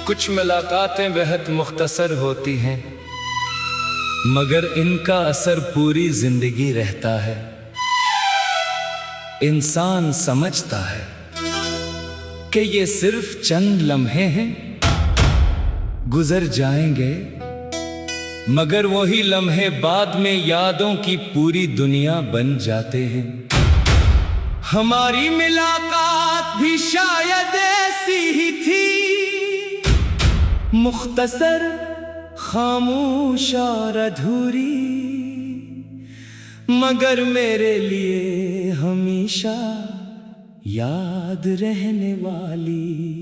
कुछ मुलाकातें बेहद मुख्तसर होती हैं, मगर इनका असर पूरी जिंदगी रहता है। इंसान समझता है कि ये सिर्फ चंद लम्हे हैं, गुजर जाएंगे, मगर वही लम्हे बाद में यादों की पूरी दुनिया बन जाते हैं। हमारी मुलाकात भी शायद ऐसी ही थी, मुख्तसर, खामोश और अधूरी, मगर मेरे लिए हमेशा याद रहने वाली।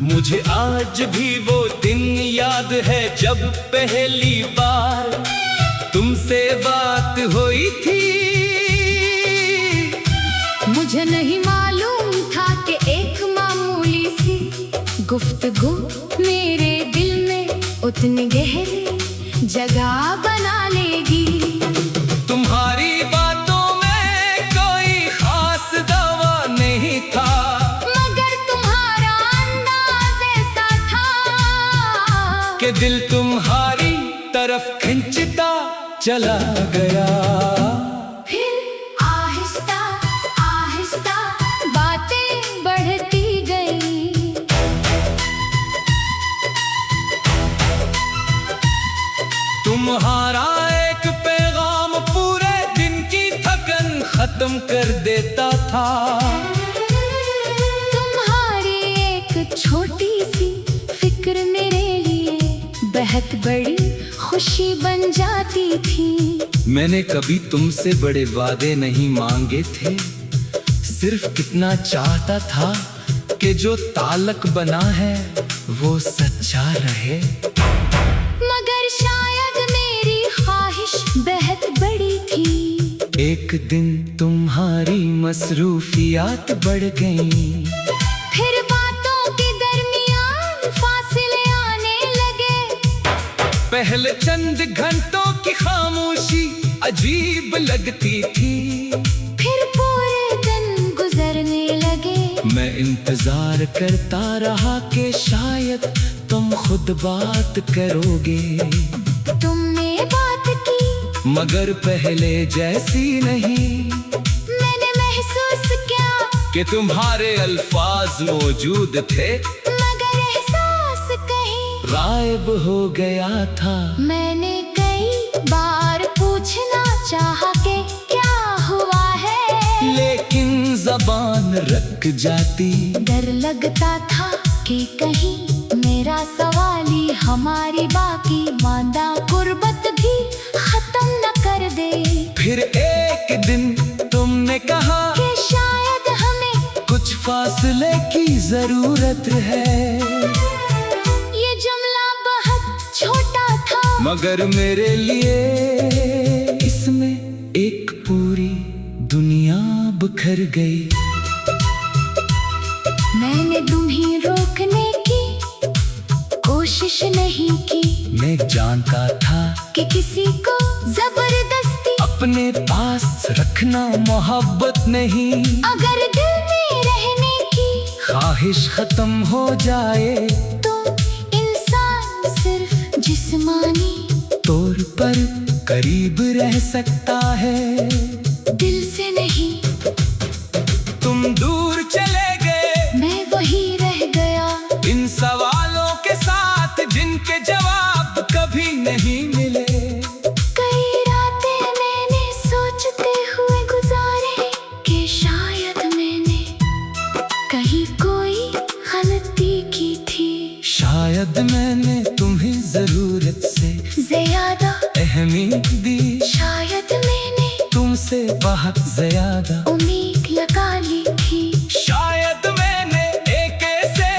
मुझे आज भी वो दिन याद है जब पहली बार तुमसे बात हुई थी। मुझे नहीं मालूम था कि एक मामूली सी गुफ्तगू मेरे दिल में उतनी गहरी जगह बना लेगी। तुम्हारी बातों में कोई खास दावा नहीं था, मगर तुम्हारा अंदाज ऐसा था कि दिल तुम्हारी तरफ खिंचता चला गया। फिर आहिस्ता आहिस्ता बातें बढ़ती गई। तुम्हारा एक पैगाम पूरे दिन की थकन खत्म कर देता था। तुम्हारी एक छोटी सी फिक्र मेरे लिए बहुत बड़ी खुशी बन जाती थी। मैंने कभी तुमसे बड़े वादे नहीं मांगे थे, सिर्फ कितना चाहता था कि जो ताल्लुक बना है वो सच्चा रहे। मगर शायद मेरी ख्वाहिश बहुत बड़ी थी। एक दिन तुम्हारी मसरूफियात बढ़ गईं, फिर बातों के दरमियान फासले आने लगे। पहले चंद घंटों की खामोशी अजीब लगती थी, फिर पूरे दिन गुजरने लगे। मैं इंतजार करता रहा कि शायद तुम खुद बात करोगे। तुमने बात की, मगर पहले जैसी नहीं। मैंने महसूस किया कि तुम्हारे अल्फाज मौजूद थे, मगर एहसास कहीं गायब हो गया था। मैंने कई बार पूछना चाहा कि क्या हुआ है, लेकिन जबान रख जाती। डर लगता था कि कहीं मेरा सवाल ही हमारी बाकी मांदा गुर्बत भी खत्म न कर दे। फिर एक दिन तुमने कहा कि शायद हमें कुछ फासले की जरूरत है। ये जुमला बहुत छोटा था, मगर मेरे लिए इसमें एक पूरी दुनिया बिखर गई। मैंने तुम्हें रोकने की कोशिश नहीं की। मैं जानता था कि किसी को जबरदस्ती अपने पास रखना मोहब्बत नहीं। अगर दिल में रहने की ख्वाहिश खत्म हो जाए तो इंसान सिर्फ जिस्मानी तौर पर करीब रह सकता है, दिल से नहीं। तुम दूर चले गए, मैं वही रह गया इन सवालों के साथ जिनके जवाब कभी नहीं मिले। कई रातें मैंने सोचते हुए गुजारे कि शायद मैंने कहीं कोई गलती की थी। शायद मैंने तुम्हें जरूरत से ज्यादा अहमियत दी, शायद मैंने तुमसे बहुत ज्यादा उम्मीद लगा ली थी। शायद मैंने एक ऐसे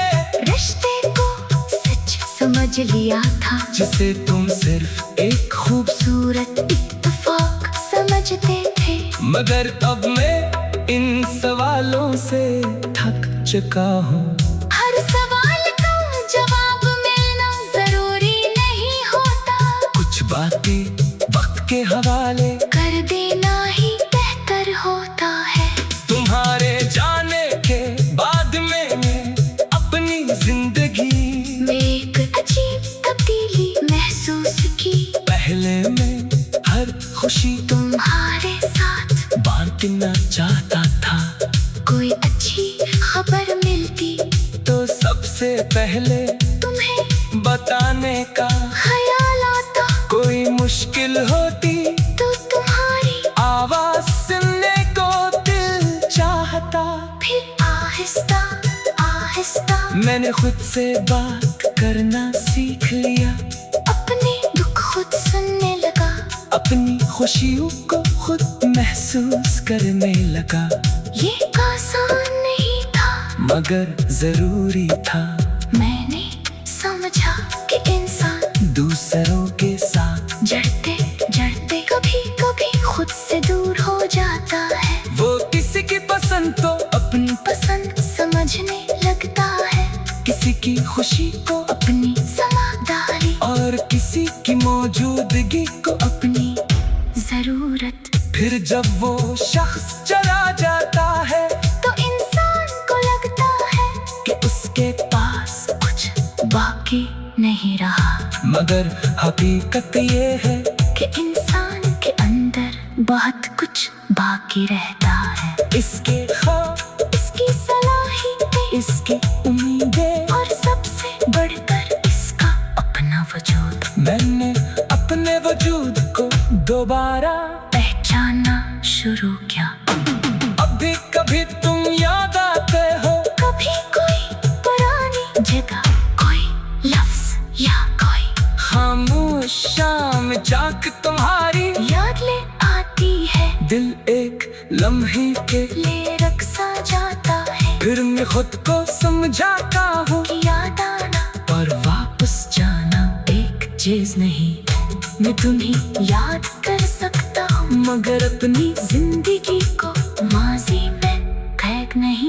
रिश्ते को सच समझ लिया था जिसे तुम सिर्फ एक खूबसूरत इत्तेफाक समझते थे। मगर अब मैं इन सवालों से थक चुका हूँ। हर सवाल का जवाब मिलना जरूरी नहीं होता, कुछ बातें वक्त के हवाले कर देना ही बेहतर होता है। तुम्हारे जाने के बाद में खुशी तुम्हारे साथ बांटना चाहता था। कोई अच्छी खबर मिलती तो सबसे पहले तुम्हें बताने का ख्याल आता। कोई मुश्किल होती तो तुम्हारी आवाज सुनने को दिल चाहता। फिर आहिस्ता आहिस्ता मैंने खुद से बात करना सीख लिया। अपने दुख खुद सुनने लगा। अपनी खुशियों को खुद महसूस करने लगा। ये आसान नहीं था मगर जरूरी था। मैंने समझा कि इंसान दूसरों के साथ जड़ते जड़ते कभी कभी खुद से दूर हो जाता है। वो किसी की पसंद तो अपनी पसंद समझने लगता है। किसी की खुशी को अपनी समझदारी और किसी की मौजूदगी को अपनी जरूरत। फिर जब वो शख्स चला जाता है तो इंसान को लगता है कि उसके पास कुछ बाकी नहीं रहा। मगर हकीकत ये है कि इंसान के अंदर बहुत कुछ बाकी रहता है। इसके खौफ, इसकी सलाहियतें, इसकी उम्मीदें और सबसे बढ़कर इसका अपना वजूद। मैंने अपने वजूद को दोबारा पहचानना शुरू किया। अब भी कभी तुम याद आते हो। कभी कोई पुरानी जगह, कोई लफ्ज या कोई खामोश शाम जाग तुम्हारी याद ले आती है। दिल एक लम्हे के ले रक्सा जाता है फिर मैं खुद को समझाता हूँ कि याद आना पर वापस जाना एक चीज नहीं। मैं तुम्हें याद कर सकता हूँ मगर अपनी जिंदगी को माजी में कैद नहीं।